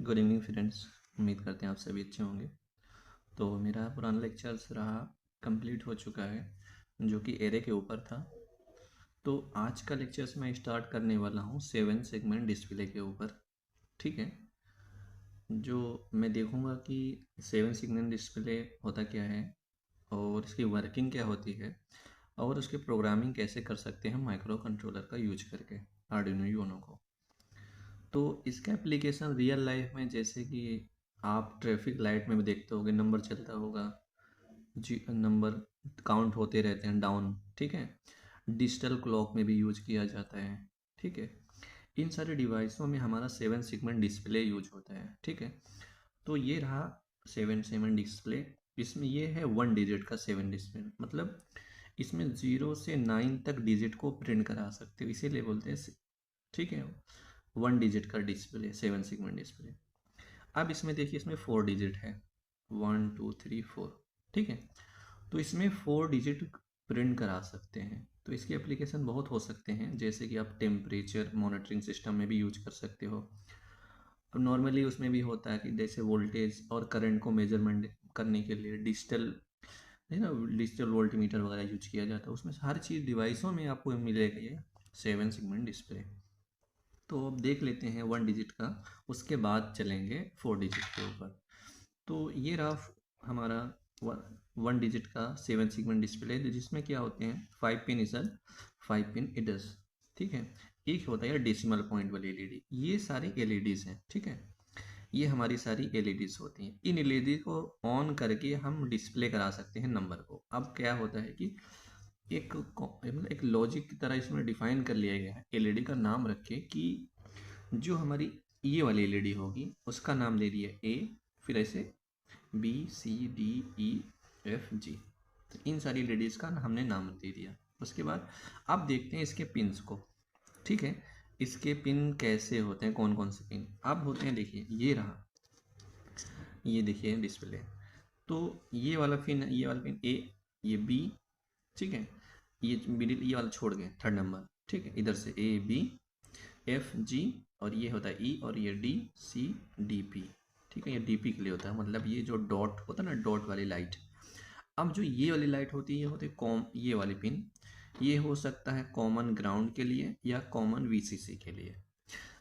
Good evening friends. उम्मीद करते हैं आप सभी अच्छे होंगे। तो मेरा पुराना लेक्चर्स रहा कंप्लीट हो चुका है, जो कि एरे के ऊपर था। तो आज का लेक्चर्स मैं स्टार्ट करने वाला हूँ 7 सेगमेंट डिस्प्ले के ऊपर। ठीक है, जो मैं देखूँगा कि 7 सेगमेंट डिस्प्ले होता क्या है और इसकी वर्किंग क्या होती है और उसकी प्रोग्रामिंग कैसे कर सकते हैं माइक्रो कंट्रोलर का यूज करके आर्डिनो यूनो को। तो इसका एप्लीकेशन रियल लाइफ में, जैसे कि आप ट्रैफिक लाइट में भी देखते होगे, नंबर चलता होगा, जी नंबर काउंट होते रहते हैं डाउन। ठीक है, डिजिटल क्लॉक में भी यूज किया जाता है। ठीक है, इन सारे डिवाइसों में हमारा 7 सेगमेंट डिस्प्ले यूज होता है। ठीक है, तो ये रहा 7 सेगमेंट डिस्प्ले। इसमें ये है 1 डिजिट का 7 डिस्प्ले, मतलब इसमें 0 से 9 तक डिजिट को प्रिंट करा सकते हो, इसीलिए बोलते हैं। ठीक है, 1 डिजिट का डिस्प्ले 7 सेगमेंट डिस्प्ले। अब इसमें देखिए, इसमें 4 डिजिट है, 1 2 3 4। ठीक है, तो इसमें 4 डिजिट प्रिंट करा सकते हैं। तो इसके एप्लीकेशन बहुत हो सकते हैं, जैसे कि आप टेम्परेचर मॉनिटरिंग सिस्टम में भी यूज कर सकते हो। अब नॉर्मली उसमें भी होता है कि जैसे वोल्टेज और करंट को मेजरमेंट करने के लिए डिजिटल है ना, डिजिटल वोल्टमीटर वगैरह यूज किया जाता है। उसमें हर चीज़ डिवाइसों में आपको मिलेगा ये 7 सेगमेंट डिस्प्ले। तो अब देख लेते हैं 1 डिजिट का, उसके बाद चलेंगे 4 डिजिट के ऊपर। तो ये रहा हमारा 1 डिजिट का 7 सेगमेंट डिस्प्ले, जिसमें क्या होते हैं 5 पिन इसल, 5 पिन इडस। ठीक है, एक होता है डेसिमल पॉइंट वाली एलईडी। ये सारी एलईडीज हैं। ठीक है, ये हमारी सारी एलईडीज होती हैं। इन एलईडी को ऑन करके हम डिस्प्ले करा सकते हैं नंबर को। अब क्या होता है कि मतलब एक लॉजिक की तरह इसमें डिफाइन कर लिया गया है। एलईडी का नाम रखे कि जो हमारी ये वाली एलईडी होगी उसका नाम दे दिया ए, फिर ऐसे B C D E F G. तो इन सारी एलईडीज का हमने नाम दे दिया। उसके बाद अब देखते हैं इसके पिन्स को। ठीक है, इसके पिन कैसे होते हैं, कौन कौन से पिन अब होते हैं। देखिए ये रहा, ये देखिए डिस्प्ले। तो ये वाला पिन, ये वाला पिन ए, ये बी। ठीक है, ये मिडिल ये वाला छोड़ गए, थर्ड नंबर। ठीक है, इधर से ए बी एफ जी, और ये होता है ई, और ये डी सी डी पी। ठीक है, ये डी पी के लिए होता है, मतलब ये जो डॉट होता है ना, डॉट वाली लाइट। अब जो ये वाली लाइट होती है, ये होती है कॉम, ये वाली पिन, ये हो सकता है कॉमन ग्राउंड के लिए या कॉमन वीसीसी के लिए।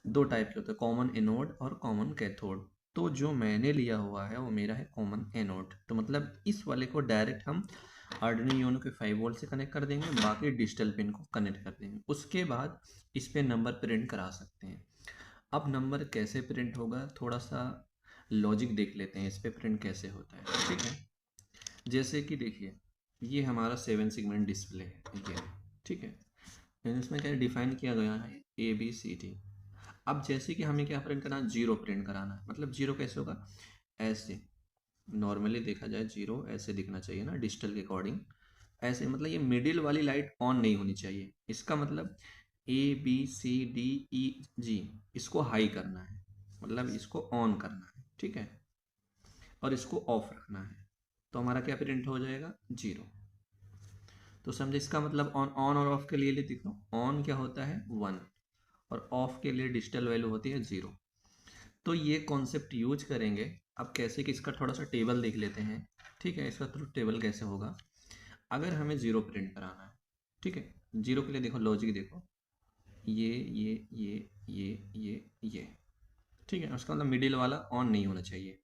दो टाइप के होते हैं, कॉमन एनोड और कॉमन कैथोड। तो जो मैंने लिया हुआ है वो मेरा है कॉमन एनोड। तो मतलब इस वाले को डायरेक्ट हम आर्डिनो यूनो के 5 वोल्ट से कनेक्ट कर देंगे, बाकी डिजिटल पिन को कनेक्ट कर देंगे। उसके बाद इस पे नंबर प्रिंट करा सकते हैं। अब नंबर कैसे प्रिंट होगा, थोड़ा सा लॉजिक देख लेते हैं, इस पे प्रिंट कैसे होता है। ठीक है, जैसे कि देखिए ये हमारा 7 सेगमेंट डिस्प्ले है, ये। ठीक है, इसमें क्या डिफाइन किया गया है, ए बी सी डी। अब जैसे कि हमें क्या प्रिंट कराना है, जीरो प्रिंट कराना है। मतलब जीरो कैसे होगा, ऐसे नॉर्मली देखा जाए जीरो ऐसे दिखना चाहिए ना डिजिटल के अकॉर्डिंग, ऐसे। मतलब ये मिडिल वाली लाइट ऑन नहीं होनी चाहिए। इसका मतलब ए बी सी डी ई जी, इसको हाई करना है, मतलब इसको ऑन करना है। ठीक है, और इसको ऑफ रखना है। तो हमारा क्या प्रिंट हो जाएगा, जीरो। तो समझे, इसका मतलब ऑन ऑन और ऑफ के लिए देखो, ऑन क्या होता है 1, और ऑफ के लिए डिजिटल वैल्यू होती है 0। तो ये कॉन्सेप्ट यूज करेंगे। अब कैसे कि इसका थोड़ा सा टेबल देख लेते हैं। ठीक है, इसका थोड़ा टेबल कैसे होगा, अगर हमें जीरो प्रिंट कराना है। ठीक है, जीरो के लिए देखो लॉजिक देखो, ये। ठीक है, उसका मतलब मिडिल वाला ऑन नहीं होना चाहिए।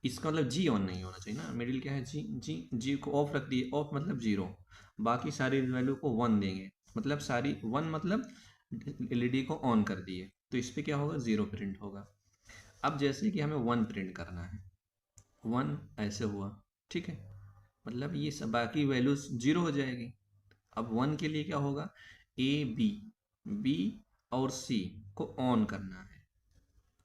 इसका मतलब जी ऑन नहीं होना चाहिए ना, मिडिल क्या है जी, जी को ऑफ रख दिए, ऑफ मतलब जीरो। बाकी सारी वैल्यू को 1 देंगे, मतलब सारी 1, मतलब एलईडी को ऑन कर दिए। तो इस पर क्या होगा, जीरो प्रिंट होगा। अब जैसे कि हमें 1 प्रिंट करना है, 1 ऐसे हुआ। ठीक है, मतलब ये सब बाकी वैल्यूज जीरो हो जाएगी। अब 1 के लिए क्या होगा, ए बी, बी और सी को ऑन करना है।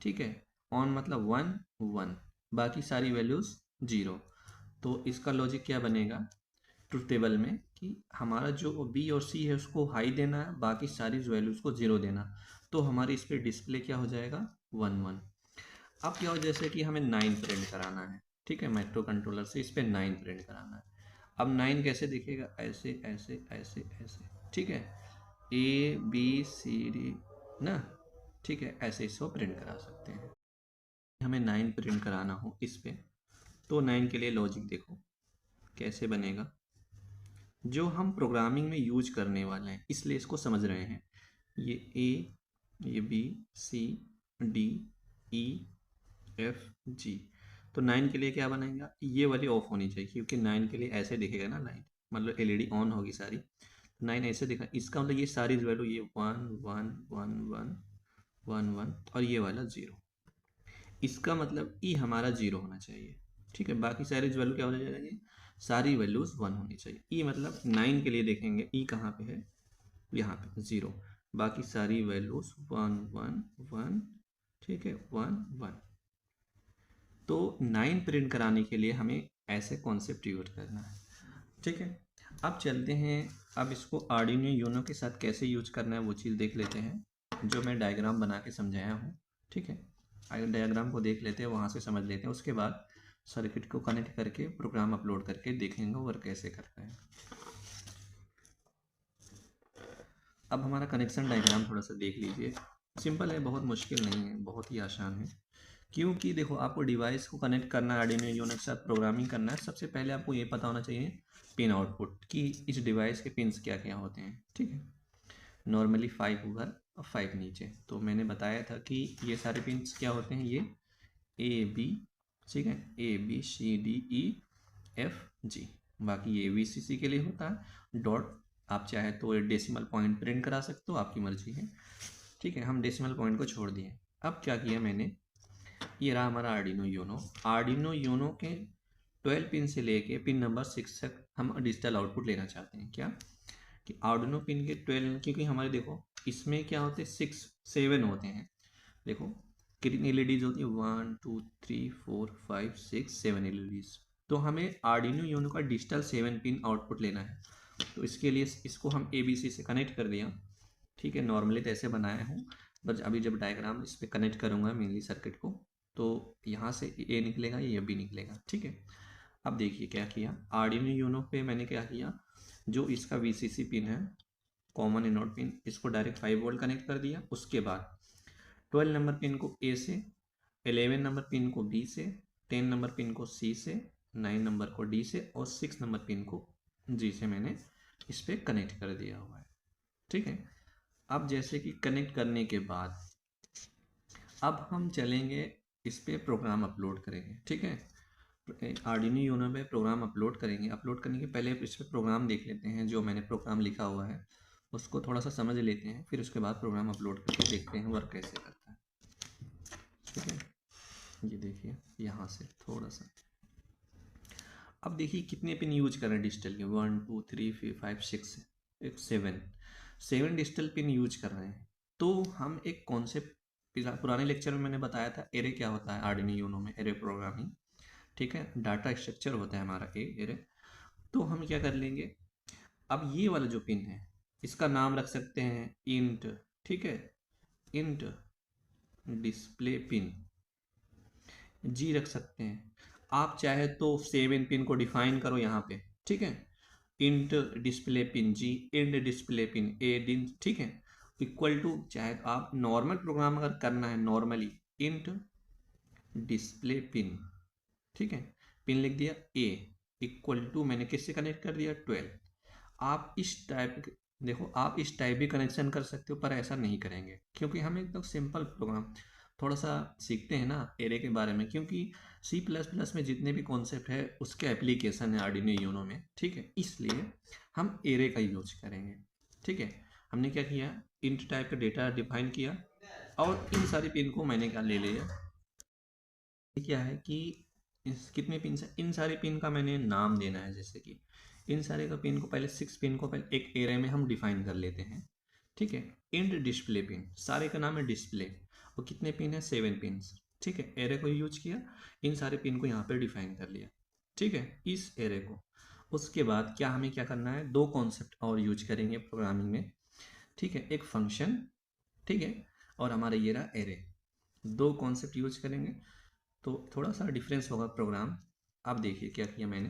ठीक है, ऑन मतलब 1 1, बाकी सारी वैल्यूज जीरो। तो इसका लॉजिक क्या बनेगा ट्रुथ टेबल में, कि हमारा जो बी और सी है उसको हाई देना है, बाकी सारी वैल्यूज को जीरो देना। तो हमारी इस पर डिस्प्ले क्या हो जाएगा, 1 1। अब क्या हो, जैसे कि हमें 9 प्रिंट कराना है। ठीक है, माइक्रो कंट्रोलर से इस पर 9 प्रिंट कराना है। अब 9 कैसे दिखेगा, ऐसे ऐसे ऐसे ऐसे। ठीक है, ए बी सी डी ना। ठीक है, ऐसे इसको प्रिंट करा सकते हैं। हमें 9 प्रिंट कराना हो इस पे, तो 9 के लिए लॉजिक देखो कैसे बनेगा। जो हम प्रोग्रामिंग में यूज करने वाले हैं इसलिए इसको समझ रहे हैं। ये ए, ये B, C, D, E, F, G. तो 9 के लिए क्या बनेगा, ये वाली ऑफ होनी चाहिए क्योंकि 9 के लिए ऐसे दिखेगा ना लाइट, मतलब एलईडी ऑन होगी सारी। 9 ऐसे दिखा, इसका मतलब ये सारी वैल्यू ये 1 1 1 1 1 1 और ये वाला 0। इसका मतलब ई हमारा 0 होना चाहिए। ठीक है, बाकी सारी वैल्यू क्या हो जाएगी, सारी वैल्यूज 1 होनी चाहिए। ई मतलब 9 के लिए देखेंगे ई कहाँ पे है, यहाँ पे 0, बाकी सारी वैल्यूज 1 1 1, ठीक है 1 1। तो 9 प्रिंट कराने के लिए हमें ऐसे कॉन्सेप्ट यूज करना है। ठीक है, अब चलते हैं, अब इसको आर्डिनो यूनो के साथ कैसे यूज करना है वो चीज़ देख लेते हैं, जो मैं डायग्राम बना के समझाया हूँ। ठीक है, अगर डायग्राम को देख लेते हैं, वहाँ से समझ लेते हैं, उसके बाद सर्किट को कनेक्ट करके प्रोग्राम अपलोड करके देखेंगे वर्क कैसे करता है। अब हमारा कनेक्शन डायग्राम थोड़ा सा देख लीजिए, सिंपल है, बहुत मुश्किल नहीं है, बहुत ही आसान है। क्योंकि देखो आपको डिवाइस को कनेक्ट करना है आर्डिनो यूनो के साथ, प्रोग्रामिंग करना है, सबसे पहले आपको ये पता होना चाहिए पिन आउटपुट कि इस डिवाइस के पिन्स क्या क्या होते हैं। ठीक है, नॉर्मली 5 ऊपर और 5 नीचे। तो मैंने बताया था कि ये सारे पिन्स क्या होते हैं, ये ए बी, ठीक है, A B C D E F G. बाकी ये वी सी सी के लिए होता है डॉट, आप चाहे तो डेसिमल पॉइंट प्रिंट करा सकते हो, आपकी मर्जी है। ठीक है, हम डेसिमल पॉइंट को छोड़ दिए। अब क्या किया मैंने, ये रहा हमारा आर्डिनो यूनो। आर्डिनो यूनो के 12 पिन से लेके पिन नंबर 6 तक हम डिजिटल आउटपुट लेना चाहते हैं। क्या कि आर्डिनो पिन के 12, क्योंकि हमारे देखो इसमें क्या होते हैं 6 7 होते हैं। देखो कितनी एलईडीज होती है, 1 2 3 4 5 6 7 एलईडीज। तो हमें आर्डिनो यूनो का डिजिटल 7 पिन आउटपुट लेना है। तो इसके लिए इसको हम ABC से कनेक्ट कर दिया। ठीक है, नॉर्मली तो ऐसे बनाया हूँ, बस अभी जब डायग्राम इस पर कनेक्ट करूँगा मेनली सर्किट को, तो यहाँ से ए निकलेगा, ये बी निकलेगा। ठीक है, अब देखिए क्या किया, आर्डिनो यूनो पे मैंने क्या किया, जो इसका VCC पिन है, कॉमन इनोड पिन, इसको डायरेक्ट 5 वोल्ट कनेक्ट कर दिया। उसके बाद 12 नंबर पिन को ए से, 11 नंबर पिन को बी से, 10 नंबर पिन को सी से, 9 नंबर को डी से और 6 नंबर पिन को जी से मैंने इस पर कनेक्ट कर दिया हुआ है। ठीक है, अब जैसे कि कनेक्ट करने के बाद अब हम चलेंगे इस पे प्रोग्राम अपलोड करेंगे। ठीक है, आर्डिनो यूनो पे प्रोग्राम अपलोड करेंगे। अपलोड करने के पहले इस पे प्रोग्राम देख लेते हैं, जो मैंने प्रोग्राम लिखा हुआ है उसको थोड़ा सा समझ लेते हैं, फिर उसके बाद प्रोग्राम अपलोड करके देखते हैं वर्क कैसे करता है। ठीक है, ये देखिए यहाँ से थोड़ा सा, अब देखिए कितने पिन यूज कर रहे हैं डिजिटल के, 1 2 3 4 5 6 7 डिजिटल पिन यूज कर रहे हैं। तो हम एक कॉन्सेप्ट पुराने लेक्चर में मैंने बताया था, एरे क्या होता है आर्डिनो यूनो में, एरे प्रोग्रामिंग। ठीक है, डाटा स्ट्रक्चर होता है हमारा एरे। तो हम क्या कर लेंगे, अब ये वाला जो पिन है इसका नाम रख सकते हैं इंट। ठीक है, इंट डिस्प्ले पिन जी रख सकते हैं। आप चाहे तो 7 पिन को डिफाइन करो यहाँ पे। ठीक है, इंट डिस्प्ले पिन जी, इंट डिस्प्ले पिन ए दिन। ठीक है, इक्वल टू, चाहे तो आप नॉर्मल प्रोग्राम अगर करना है नॉर्मली, इंट डिस्प्ले पिन, ठीक है, पिन लिख दिया ए, इक्वल टू मैंने किससे कनेक्ट कर दिया 12। आप इस टाइप, देखो आप इस टाइप भी कनेक्शन कर सकते हो, पर ऐसा नहीं करेंगे क्योंकि हम एकदम सिंपल प्रोग्राम थोड़ा सा सीखते हैं ना एरे के बारे में, क्योंकि C++ में जितने भी कॉन्सेप्ट है उसके एप्लीकेशन है आर्डिनो यूनो में। ठीक है, इसलिए हम एरे का यूज करेंगे। ठीक है, हमने क्या किया, इंट टाइप का डेटा डिफाइन किया और इन सारी पिन को मैंने क्या ले लिया, क्या है कि इस कितने पिन है, इन सारे पिन का मैंने नाम देना है। जैसे कि इन सारे का पिन को पहले 6 पिन को पहले एक एरे में हम डिफाइन कर लेते हैं। ठीक है, इंट डिस्प्ले पिन, सारे का नाम है डिस्प्ले, और कितने पिन है 7 पिन। ठीक है, एरे को यूज किया, इन सारे पिन को यहाँ पे डिफाइन कर लिया। ठीक है, इस एरे को, उसके बाद क्या हमें क्या करना है, दो कॉन्सेप्ट और यूज करेंगे प्रोग्रामिंग में। ठीक है, एक फंक्शन, ठीक है, और हमारा ये रहा एरे, दो कॉन्सेप्ट यूज करेंगे तो थोड़ा सा डिफरेंस होगा प्रोग्राम। अब देखिए क्या किया मैंने,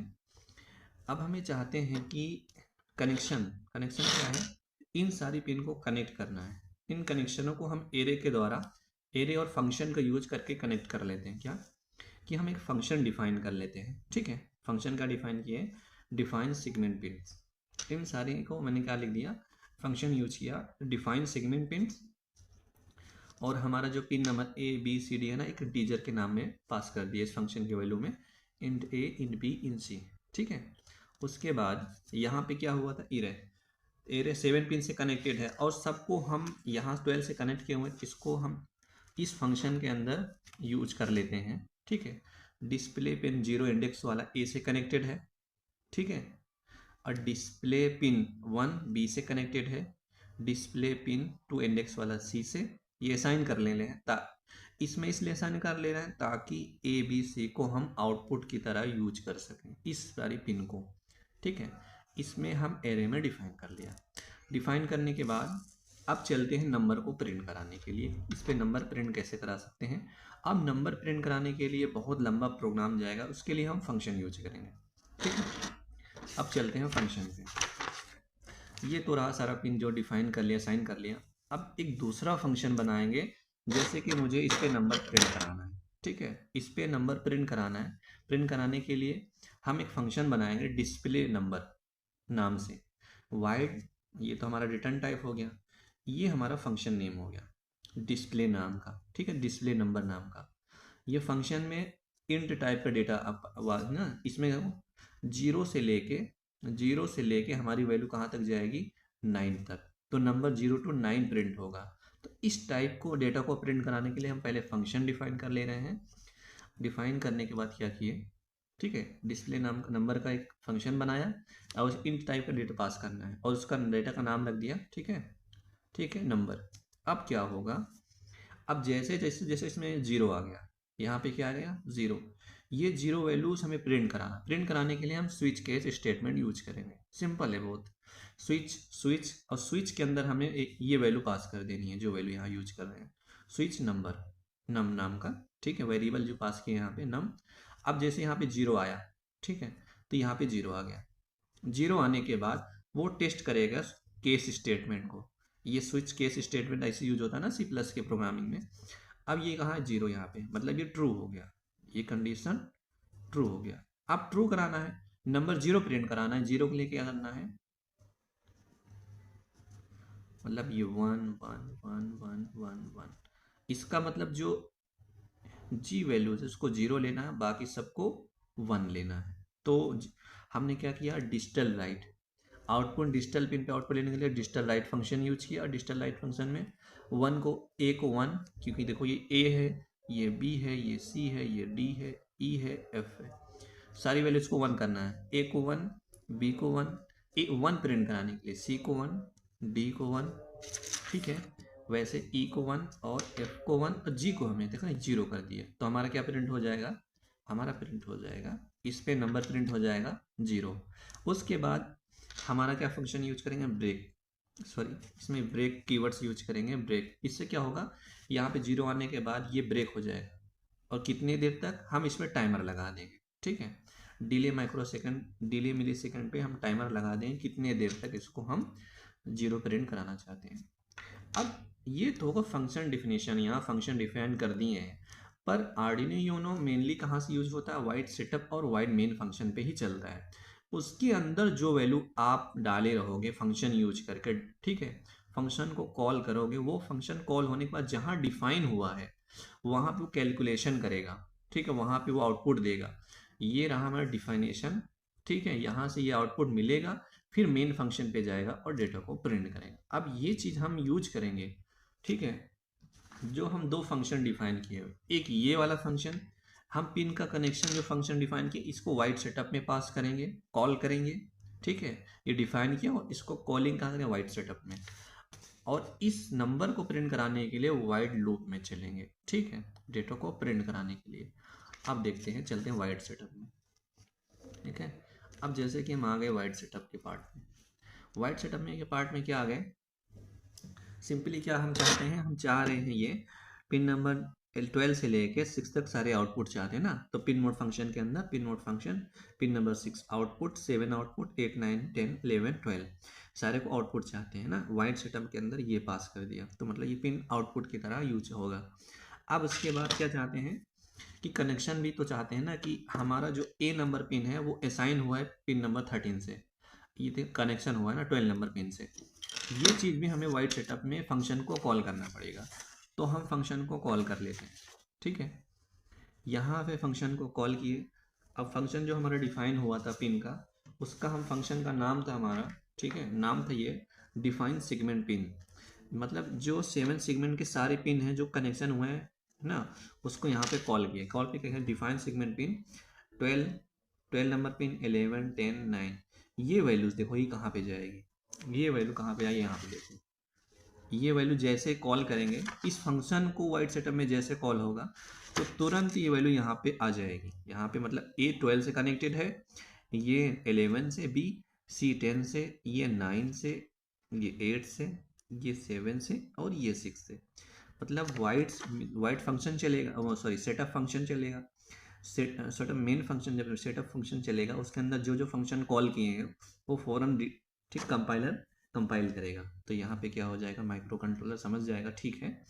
अब हमें चाहते हैं कि कनेक्शन कनेक्शन क्या है, इन सारी पिन को कनेक्ट करना है। इन कनेक्शनों को हम एरे के द्वारा एरे और फंक्शन का यूज करके कनेक्ट कर लेते हैं। क्या कि हम एक फंक्शन डिफाइन कर लेते हैं, ठीक है। फंक्शन का डिफाइन किए, डिफाइन सेगमेंट पिन्स। इन सारे को मैंने क्या लिख दिया, फंक्शन यूज किया डिफाइन सेगमेंट पिन्स, और हमारा जो pin number A B C D है ना, एक इंटीजर के नाम में पास कर दिया इस फंक्शन की वैल्यू में, इंट ए इंट बी इंट सी, ठीक है। उसके बाद यहाँ पे क्या हुआ था, एरे, एरे 7 पिन से कनेक्टेड है और सबको हम यहाँ 12 से कनेक्ट किए हुए, इसको हम इस फंक्शन के अंदर यूज कर लेते हैं, ठीक है। डिस्प्ले पिन 0 इंडेक्स वाला ए से कनेक्टेड है, ठीक है, और डिस्प्ले पिन 1 बी से कनेक्टेड है, डिस्प्ले पिन 2 इंडेक्स वाला सी से। ये असाइन कर ले रहे हैं, इसमें इसलिए असाइन कर ले रहे हैं ताकि ए बी सी को हम आउटपुट की तरह यूज कर सकें, इस सारी पिन को, ठीक है। इसमें हम एरे में डिफाइन कर लिया। डिफाइन करने के बाद अब चलते हैं नंबर को प्रिंट कराने के लिए। इस पे नंबर प्रिंट कैसे करा सकते हैं। अब नंबर प्रिंट कराने के लिए बहुत लंबा प्रोग्राम जाएगा, उसके लिए हम फंक्शन यूज करेंगे, ठीक है। अब चलते हैं फंक्शन पे। ये तो रहा सारा पिन जो डिफाइन कर लिया, साइन कर लिया। अब एक दूसरा फंक्शन बनाएंगे, जैसे कि मुझे इस पे नंबर प्रिंट कराना है, ठीक है। इस पे नंबर प्रिंट कराना है। प्रिंट कराने के लिए हम एक फंक्शन बनाएंगे डिस्प्ले नंबर नाम से। वाइड, ये तो हमारा रिटर्न टाइप हो गया, ये हमारा फंक्शन नेम हो गया डिस्प्ले नाम का, ठीक है, डिस्प्ले नंबर नाम का। ये फंक्शन में इंट टाइप का डेटा अब ना, इसमें 0 से लेके हमारी वैल्यू कहाँ तक जाएगी, 9 तक। तो नंबर 0 to 9 प्रिंट होगा। तो इस टाइप को डेटा को प्रिंट कराने के लिए हम पहले फंक्शन डिफाइन कर ले रहे हैं। डिफाइन करने के बाद क्या किए, ठीक है, डिस्प्ले नाम का नंबर का एक फंक्शन बनाया और इंट टाइप का डेटा पास करना है और उसका डेटा का नाम रख दिया, ठीक है, ठीक है, नंबर। अब क्या होगा, अब जैसे जैसे जैसे इसमें 0 आ गया, यहाँ पे क्या आ गया 0, ये 0 वैल्यूज हमें प्रिंट कराना। प्रिंट कराने के लिए हम स्विच केस स्टेटमेंट यूज करेंगे। सिंपल है बहुत। स्विच स्विच और स्विच के अंदर हमें एक ये वैल्यू पास कर देनी है, जो वैल्यू यहाँ यूज कर रहे हैं, स्विच नंबर नम नाम का, ठीक है, वेरिएबल जो पास किया यहाँ पे नम। अब जैसे यहाँ पे 0 आया, ठीक है, तो यहाँ पे 0 आ गया। 0 आने के बाद वो टेस्ट करेगा केस स्टेटमेंट को। ये स्विच केस स्टेटमेंट ऐसे यूज होता है ना सी प्लस के प्रोग्रामिंग में। अब ये कहाँ है 0 यहाँ पे, मतलब ये ट्रू हो गया, ये कंडीशन ट्रू हो गया। अब ट्रू कराना है, नंबर 0 प्रिंट कराना है, 0 के लिए क्या करना है, मतलब ये 1 1 1 1 1 1, इसका मतलब जो जी वैल्यूज है उसको 0 लेना है, बाकी सबको 1 लेना है। तो हमने क्या किया, digital right, output digital pin पे आउटपुट लेने के लिए डिजिटल राइट फंक्शन यूज किया। और डिजिटल राइट फंक्शन में 1 को, ए को 1, क्योंकि देखो ये ए है, ये बी है, ये सी है, ये डी है, ई है, एफ है, सारी वैल्यूज को 1 करना है। ए को 1, बी को 1, ए 1 प्रिंट कराने के लिए सी को 1, डी को 1, ठीक है, वैसे ई को 1 और एफ को 1 और जी को हमने देखा 0 कर दिया। तो हमारा क्या प्रिंट हो जाएगा, हमारा प्रिंट हो जाएगा, इस पे नंबर प्रिंट हो जाएगा 0। उसके बाद हमारा क्या फंक्शन यूज करेंगे, ब्रेक, सॉरी इसमें ब्रेक कीवर्ड्स यूज करेंगे। ब्रेक, इससे क्या होगा, यहाँ पे 0 आने के बाद ये ब्रेक हो जाएगा और कितनी देर तक, हम इसमें टाइमर लगा देंगे, ठीक है, डिले माइक्रो सेकंड, डिले मिली सेकंड पे हम टाइमर लगा देंगे कितने देर तक इसको हम 0 प्रिंट कराना चाहते हैं। अब ये तो होगा फंक्शन डिफिनेशन, यहाँ फंक्शन डिफाइन कर दिए हैं। पर आर्डिनो यूनो मेनली कहाँ से यूज होता है, वाइड सेटअप और वाइड मेन फंक्शन पे ही चल रहा है। उसके अंदर जो वैल्यू आप डाले रहोगे फंक्शन यूज करके, ठीक है, फंक्शन को कॉल करोगे, वो फंक्शन कॉल होने के बाद जहाँ डिफाइन हुआ है वहाँ पे वो कैलकुलेशन करेगा, ठीक है, वहाँ पे वो आउटपुट देगा। ये रहा हमारा डिफाइनेशन, ठीक है, यहाँ से ये आउटपुट मिलेगा, फिर मेन फंक्शन पे जाएगा और डेटा को प्रिंट करेगा। अब ये चीज़ हम यूज करेंगे, ठीक है, जो हम दो फंक्शन डिफाइन किए हुए, एक ये वाला फंक्शन, हम पिन का कनेक्शन जो फंक्शन डिफाइन किया इसको वाइड सेटअप में पास करेंगे, कॉल करेंगे, ठीक है, ये डिफाइन किया और इसको कॉलिंग कहाँ करें, वाइड सेटअप में। और इस नंबर को प्रिंट कराने के लिए वाइड लूप में चलेंगे, ठीक है, डेटा को प्रिंट कराने के लिए। अब देखते हैं, चलते हैं वाइड सेटअप में, ठीक है। अब जैसे कि हम आ गए वाइड सेटअप के पार्ट में, वाइड सेटअप में के पार्ट में क्या आ गए, सिंपली क्या हम चाहते हैं, हम चाह रहे हैं ये पिन नंबर 12 से लेके 6 तक सारे आउटपुट चाहते हैं ना। तो पिन मोड फंक्शन के अंदर pin mode function, pin number 6 output, 7 output, 8 9 10 11 12 सारे को आउटपुट चाहते हैं ना। वाइड सेटअप के अंदर ये पास कर दिया, तो मतलब ये पिन आउटपुट की तरह यूज होगा। अब उसके बाद क्या चाहते हैं कि कनेक्शन भी तो चाहते हैं ना कि हमारा जो ए नंबर पिन है वो असाइन हुआ है पिन नंबर 13 से, ये कनेक्शन हुआ है ना 12 नंबर पिन से। ये चीज़ भी हमें वाइड सेटअप में फंक्शन को कॉल करना पड़ेगा। तो हम फंक्शन को कॉल कर लेते हैं, ठीक है। यहाँ पे फंक्शन को कॉल किए। अब फंक्शन जो हमारा डिफाइन हुआ था पिन का, उसका हम फंक्शन का नाम था हमारा, ठीक है, नाम था ये डिफाइन सेगमेंट पिन। मतलब जो 7 सेगमेंट के सारे पिन हैं जो कनेक्शन हुए हैं ना, उसको यहाँ पे कॉल किया। कॉल पे क्या है, define segment pin 12, 12 number pin 11 10 9। ये वैल्यूज देखो ये कहाँ पे जाएगी, ये वैल्यू कहाँ पे आई, यहाँ पे देखो। ये वैल्यू जैसे कॉल करेंगे इस फंक्शन को वाइड सेटअप में, जैसे कॉल होगा तो तुरंत ये वैल्यू यहाँ पे आ जाएगी। यहाँ पे मतलब ए 12 से कनेक्टेड है, ये 11 से, बी सी 10 से, ये 9 से, ये 8 से, ये 7 से और ये 6 से। मतलब वाइड वाइड फंक्शन चलेगा, सॉरी सेटअप फंक्शन चलेगा। सेटअप मेन फंक्शन, जब सेटअप फंक्शन चलेगा उसके अंदर जो जो फंक्शन कॉल किए हैं वो फौरन ठीक कंपाइलर कंपाइल करेगा। तो यहाँ पे क्या हो जाएगा, माइक्रो कंट्रोलर समझ जाएगा ठीक है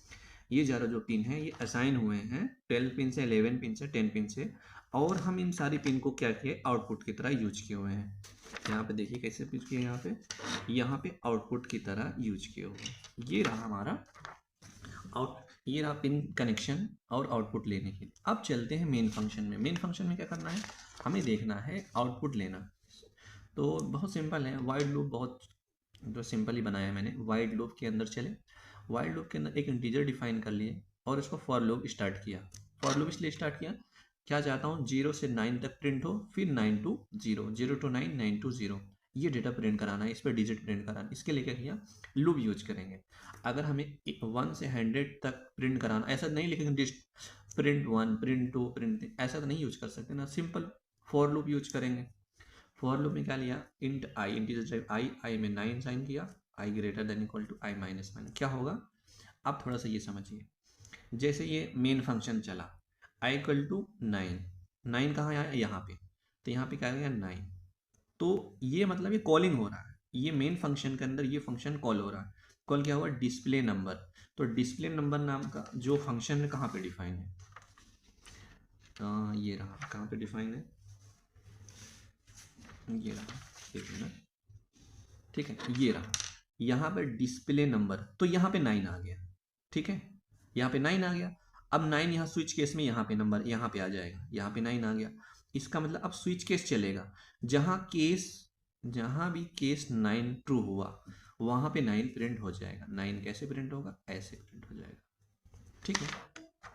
ये ज़्यादा जो पिन है ये असाइन हुए हैं 12 पिन से, 11 पिन से, 10 पिन से, और हम इन सारी पिन को क्या किए, आउटपुट की तरह यूज किए हुए हैं। यहाँ पे देखिए कैसे यूज किए, यहाँ पे आउटपुट की तरह यूज किए हुए हैं। ये रहा हमारा ये रहा पिन कनेक्शन और आउटपुट लेने के लिए। अब चलते हैं मेन फंक्शन में। मेन फंक्शन में क्या करना है, हमें देखना है आउटपुट लेना। तो बहुत सिंपल है, वाइड लूप बहुत जो सिंपल ही बनाया है मैंने। वाइड लूप के अंदर चले, वाइड लूप के अंदर एक इंटीजर डिफाइन कर लिए और उसको फॉर लूप स्टार्ट किया। फॉर लूप इसलिए स्टार्ट किया, क्या चाहता हूँ 0 से 9 तक प्रिंट हो, फिर 9 टू 0, 0 टू 9, 9 टू 0, ये डेटा प्रिंट कराना है, इस पर डिजिट प्रिंट कराना है। इसके लिए क्या किया, लूप यूज करेंगे। अगर हमें 1 से 100 तक प्रिंट कराना, ऐसा नहीं लिखेंगे प्रिंट 1 प्रिंट 2 प्रिंट, ऐसा तो नहीं यूज कर सकते ना, सिंपल फॉर लूप यूज करेंगे। फॉर लूप में क्या लिया, इंट आई, इंटीजर आई में 9 साइन किया, i greater than equal to i minus 9। क्या होगा, आप थोड़ा सा ये समझिए। जैसे ये मेन फंक्शन चला, आई इक्वल टू 9, 9 कहाँ आया, यहाँ पे, तो यहाँ पे क्या आ गया 9। तो ये मतलब ये कॉलिंग हो रहा है, ये मेन फंक्शन के अंदर ये फंक्शन कॉल हो रहा है। कॉल क्या हुआ, डिस्प्ले नंबर। तो डिस्प्ले नंबर नाम का जो फंक्शन है कहाँ पे डिफाइन है, ये रहा, कहाँ पे डिफाइन है, ये रहा, एक मिनट, ठीक है, ये रहा, यहाँ पे डिस्प्ले नंबर। तो यहाँ पे 9 आ गया, ठीक है, यहाँ पे 9 आ गया। अब 9 यहाँ स्विच केस में यहाँ पे नंबर यहाँ पे आ जाएगा, यहाँ पे 9 आ गया। इसका मतलब अब स्विच केस चलेगा, जहाँ भी केस 9 ट्रू हुआ वहाँ पे 9 प्रिंट हो जाएगा। 9 कैसे प्रिंट होगा, ऐसे प्रिंट हो जाएगा, ठीक है।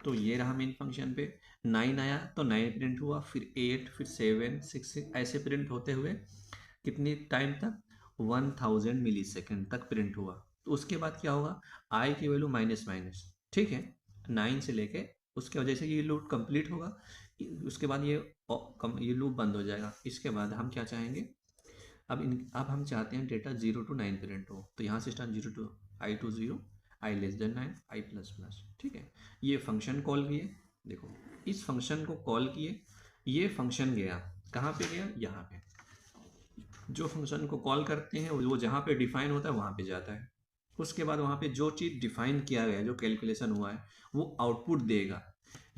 तो ये रहा मेन फंक्शन पे, 9 आया तो 9 प्रिंट हुआ, फिर 8, फिर 7, 6 ऐसे प्रिंट होते हुए कितनी टाइम तक, 1000 मिली सेकेंड तक प्रिंट हुआ। तो उसके बाद क्या होगा, आई की वैल्यू माइनस माइनस, ठीक है, 9 से लेके उसके वजह से ये लूप कंप्लीट होगा। उसके बाद ये लूप बंद हो जाएगा। इसके बाद हम क्या चाहेंगे, अब हम चाहते हैं डेटा 0 टू 9 प्रिंट हो। तो यहाँ से start 0 to I to 0, I less than 9, I plus plus, ठीक है। ये फंक्शन कॉल किए, देखो इस फंक्शन को कॉल किए, ये फंक्शन गया कहाँ पे गया, यहाँ पे। जो फंक्शन को कॉल करते हैं वो जहाँ पे डिफाइन होता है वहाँ पे जाता है। उसके बाद वहाँ पे जो चीज़ डिफाइन किया गया है, जो कैलकुलेशन हुआ है, वो आउटपुट देगा।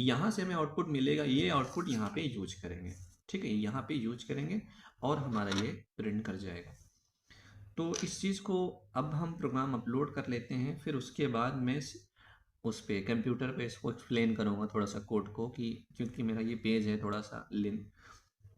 यहाँ से हमें आउटपुट मिलेगा, ये आउटपुट यहाँ पे यूज करेंगे, ठीक है, यहाँ पे यूज करेंगे और हमारा ये प्रिंट कर जाएगा। तो इस चीज़ को अब हम प्रोग्राम अपलोड कर लेते हैं, फिर उसके बाद मैं उस पे कंप्यूटर पे इसको एक्सप्लेन करूँगा थोड़ा सा कोड को, कि क्योंकि मेरा ये पेज है थोड़ा सा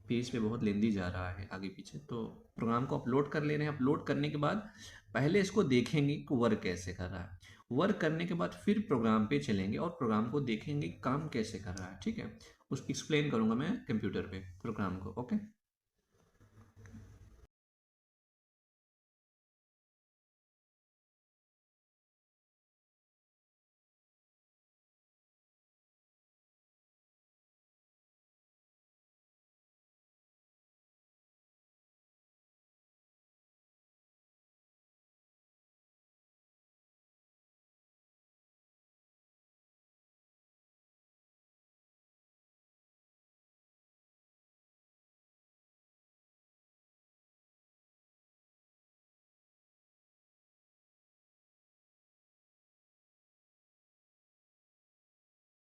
पेज पे बहुत लेंदी जा रहा है आगे पीछे। तो प्रोग्राम को अपलोड कर ले रहे हैं। अपलोड करने के बाद पहले इसको देखेंगे कि वर्क कैसे कर रहा है, वर्क करने के बाद फिर प्रोग्राम पे चलेंगे और प्रोग्राम को देखेंगे काम कैसे कर रहा है, ठीक है। उस एक्सप्लेन करूँगा मैं कंप्यूटर पे प्रोग्राम को, ओके।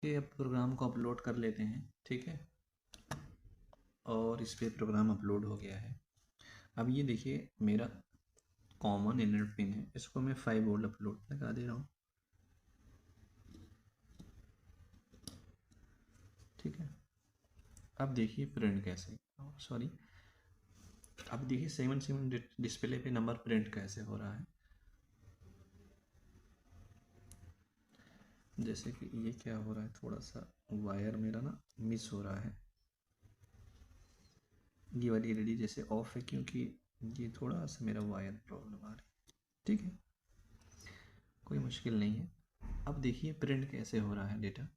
ये अब प्रोग्राम को अपलोड कर लेते हैं, ठीक है। और इस पे प्रोग्राम अपलोड हो गया है। अब ये देखिए मेरा कॉमन इनर पिन है, इसको मैं 5 वोल्ट अपलोड लगा दे रहा हूँ, ठीक है। अब देखिए प्रिंट कैसे, सॉरी, अब देखिए 7 डिस्प्ले पे नंबर प्रिंट कैसे हो रहा है। जैसे कि ये क्या हो रहा है, थोड़ा सा वायर मेरा ना मिस हो रहा है, ये वाली एलईडी जैसे ऑफ है क्योंकि ये थोड़ा सा मेरा वायर प्रॉब्लम आ रही है, ठीक है, कोई मुश्किल नहीं है। अब देखिए प्रिंट कैसे हो रहा है डेटा।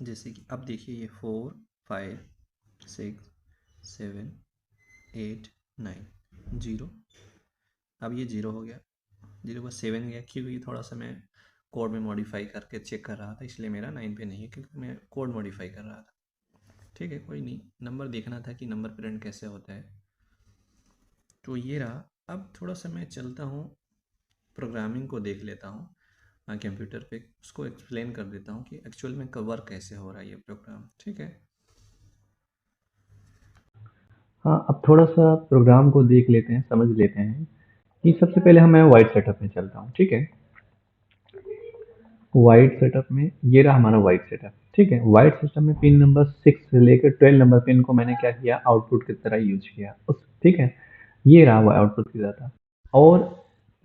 जैसे कि अब देखिए ये 4 5 6 7 8 9 0, अब ये 0 हो गया, 0 पर 7 गया क्योंकि थोड़ा सा मैं कोड में मॉडिफाई करके चेक कर रहा था, इसलिए मेरा 9 पे नहीं है क्योंकि मैं कोड मॉडिफाई कर रहा था, ठीक है, कोई नहीं। नंबर देखना था कि नंबर प्रिंट कैसे होता है, तो ये रहा। अब थोड़ा सा मैं चलता हूँ, प्रोग्रामिंग को देख लेता हूँ कंप्यूटर पे, उसको एक्सप्लेन कर देता हूँ कि एक्चुअल में कवर कैसे हो रहा है ये प्रोग्राम, ठीक है। हाँ, अब थोड़ा-सा प्रोग्राम को देख लेते हैं, समझ लेते हैं कि सबसे पहले मैं वाइड सेटअप में चलता हूँ, ठीक है? वाइड सेटअप में ये रहा हमारा वाइड सेटअप, ठीक है? वाइड सेटअप में पिन नंबर 6 से लेकर 12 नंबर पिन को मैंने क्या किया, आउटपुट की तरह यूज़ किया, उस ठीक है? ये रहा वो आउटपुट की तरह। और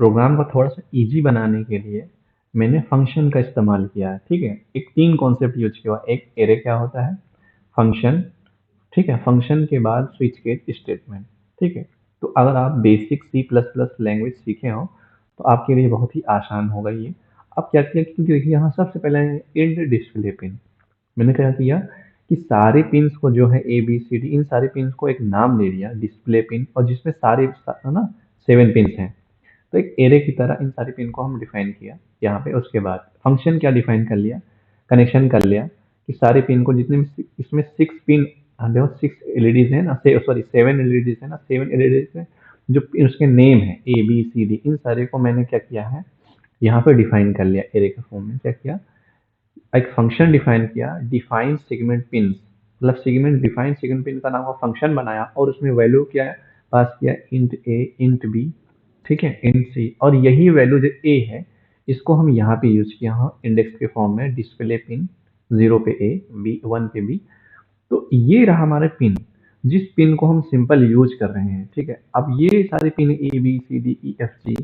प्रोग्राम को थोड़ा-सा ईज़ी बनाने के लिए मैंने फंक्शन का इस्तेमाल किया है, ठीक है? एक 3 कॉन्सेप्ट यूज़ किया हुआ है, एक एरे क्या होता है, फंक्शन, ठीक है, फंक्शन के बाद स्विच केस स्टेटमेंट, ठीक है। तो अगर आप basic C plus plus language सीखे हो तो आपके लिए बहुत ही आसान होगा ये। अब क्या किया, क्योंकि देखिए यहाँ सबसे पहले इंड डिस्प्ले पिन, मैंने क्या किया कि सारे पिन्स को जो है ए बी सी डी, इन सारे पिन्स को एक नाम दे दिया डिस्प्ले पिन, और जिसमें सारे है ना 7 पिन्स हैं, तो एक एरे की तरह इन सारे पिन को हम डिफाइन किया यहाँ पे। उसके बाद फंक्शन क्या डिफाइन कर लिया, कनेक्शन कर लिया कि सारे पिन को जितने भी इसमें 6 पिन, हाँ देखो 6 एलईडीज है ना, सॉरी 7 एलईडीज है ना, 7 एलईडीज में जो उसके नेम है ए बी सी डी, इन सारे को मैंने क्या किया है यहाँ पे डिफाइन कर लिया। एरे के फॉर्म में क्या किया, एक फंक्शन डिफाइन किया, डिफाइन सेगमेंट पिन, मतलब सेगमेंट डिफाइन सेगमेंट पिन का नाम का फंक्शन बनाया और उसमें वैल्यू क्या है पास किया, इंट ए इंट बी, ठीक है, इंट सी, और यही वैल्यू जो ए है इसको हम यहाँ पे यूज किया हाँ इंडेक्स के फॉर्म में, डिस्प्ले पिन 0 पे ए बी 1 पे बी। तो ये रहा हमारा पिन, जिस पिन को हम सिंपल यूज कर रहे हैं, ठीक है। अब ये सारे pin A B C D E F G,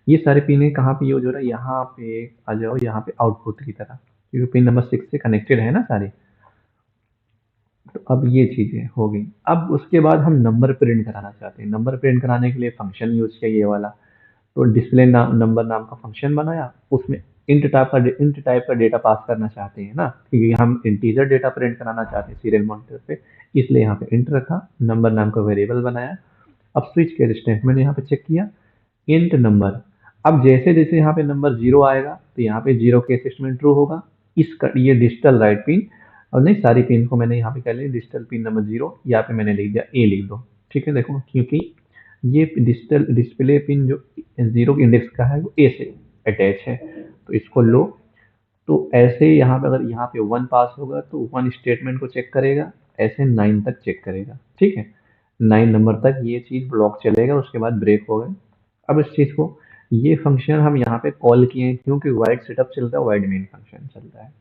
ये सारे पिन कहाँ पे यूज हो रहा है, यहाँ पे आ जाओ, यहाँ पे आउटपुट की तरह, क्योंकि पिन नंबर 6 से कनेक्टेड है ना सारे। तो अब ये चीजें हो गई। अब उसके बाद हम नंबर प्रिंट कराना चाहते हैं, नंबर प्रिंट कराने के लिए फंक्शन यूज किया ये वाला, तो डिस्प्ले नंबर नाम का फंक्शन बनाया, उसमें इंट टाइप का डेटा पास करना चाहते हैं ना, क्योंकि हम इंटीजर डेटा प्रिंट कराना चाहते हैं सीरियल मॉनिटर पे, इसलिए यहाँ पे इंट रखा, नंबर नाम का वेरिएबल बनाया। अब स्विच के स्टेटमेंट यहाँ पे चेक किया, इंट नंबर। अब जैसे जैसे यहाँ पे नंबर 0 आएगा तो यहाँ पे 0 के स्टेटमेंट ट्रू होगा। इसका ये डिजिटल राइट पिन, और नहीं सारी पिन को मैंने यहाँ पे कर लिया डिजिटल पिन नंबर 0, यहाँ पे मैंने लिख दिया ए लिख दो, ठीक है। देखो क्योंकि ये डिजिटल डिस्प्ले पिन जो 0 इंडेक्स का है वो ए से अटैच है, तो इसको लो। तो ऐसे यहाँ पे अगर यहाँ पे 1 पास होगा तो 1 स्टेटमेंट को चेक करेगा, ऐसे 9 तक चेक करेगा, ठीक है। 9 नंबर तक ये चीज़ ब्लॉक चलेगा, उसके बाद ब्रेक हो गए। अब इस चीज़ को, ये फंक्शन हम यहाँ पे कॉल किए हैं क्योंकि वाइड सेटअप चलता है, वाइड मेन फंक्शन चलता है,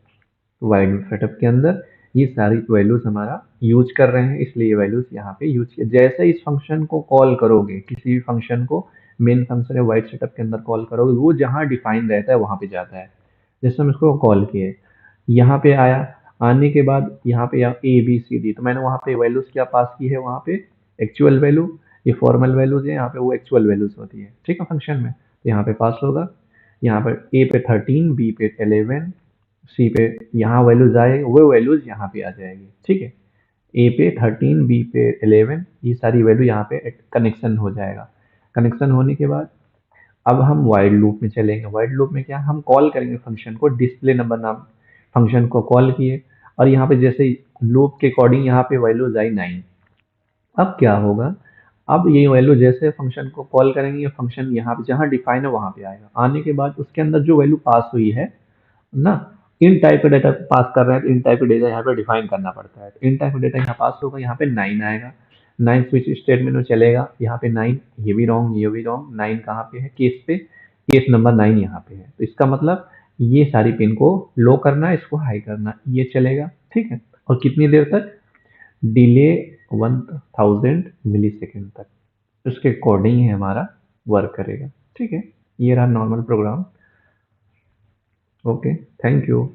वाइड सेटअप के अंदर ये सारी वैल्यूज हमारा यूज कर रहे हैं, इसलिए ये वैल्यूज यहाँ पे यूज किया। जैसे इस फंक्शन को कॉल करोगे, किसी भी फंक्शन को मेन फंक्शन या वाइड सेटअप के अंदर कॉल करोगे, वो जहाँ डिफाइन रहता है वहाँ पे जाता है। जैसे हम इसको कॉल किए, यहाँ पे आया, आने के बाद यहाँ पे ए बी सी डी, तो मैंने वहाँ पे वैल्यूज क्या पास की है, वहाँ पे एक्चुअल वैल्यू, ये फॉर्मल वैल्यूज है, यहाँ पे वो एक्चुअल वैल्यूज होती है, ठीक है, फंक्शन में, तो यहाँ पे पास होगा। यहाँ पर ए पे 13, बी पे 11, सी पे यहाँ वैल्यूज आए, वो वैल्यूज यहाँ पे आ जाएगी, ठीक है। ए पे 13, बी पे 11, ये सारी वैल्यू यहाँ पे कनेक्शन हो जाएगा। कनेक्शन होने के बाद अब हम वाइड लूप में चलेंगे। वाइड लूप में क्या, हम कॉल करेंगे फंक्शन को, डिस्प्ले नंबर नाम फंक्शन को कॉल किए, और यहाँ पे जैसे लूप के अकॉर्डिंग यहाँ पे वैल्यूज आई 9, अब क्या होगा, अब ये वैल्यू जैसे फंक्शन को कॉल करेंगे, ये फंक्शन यहाँ पे जहाँ डिफाइन है वहाँ पे आएगा। आने के बाद उसके अंदर जो वैल्यू पास हुई है ना, इन टाइप का डेटा पास कर रहे हैं तो इन टाइप का डेटा यहाँ पे डिफाइन करना पड़ता है। तो इन टाइप का डेटा यहाँ पास होगा, यहाँ पे 9 आएगा, 9 स्विच स्टेटमेंट में चलेगा, यहाँ पे 9, ये भी रॉन्ग, ये भी रॉन्ग, 9 कहाँ पे है, केस पे, केस नंबर 9 यहाँ पे है। तो इसका मतलब ये सारी पिन को लो करना है, इसको हाई करना, ये चलेगा, ठीक है। और कितनी देर तक, डिले 1000 मिली सेकेंड तक, उसके अकॉर्डिंग ही हमारा वर्क करेगा, ठीक है। ये रहा normal program. Okay, thank you.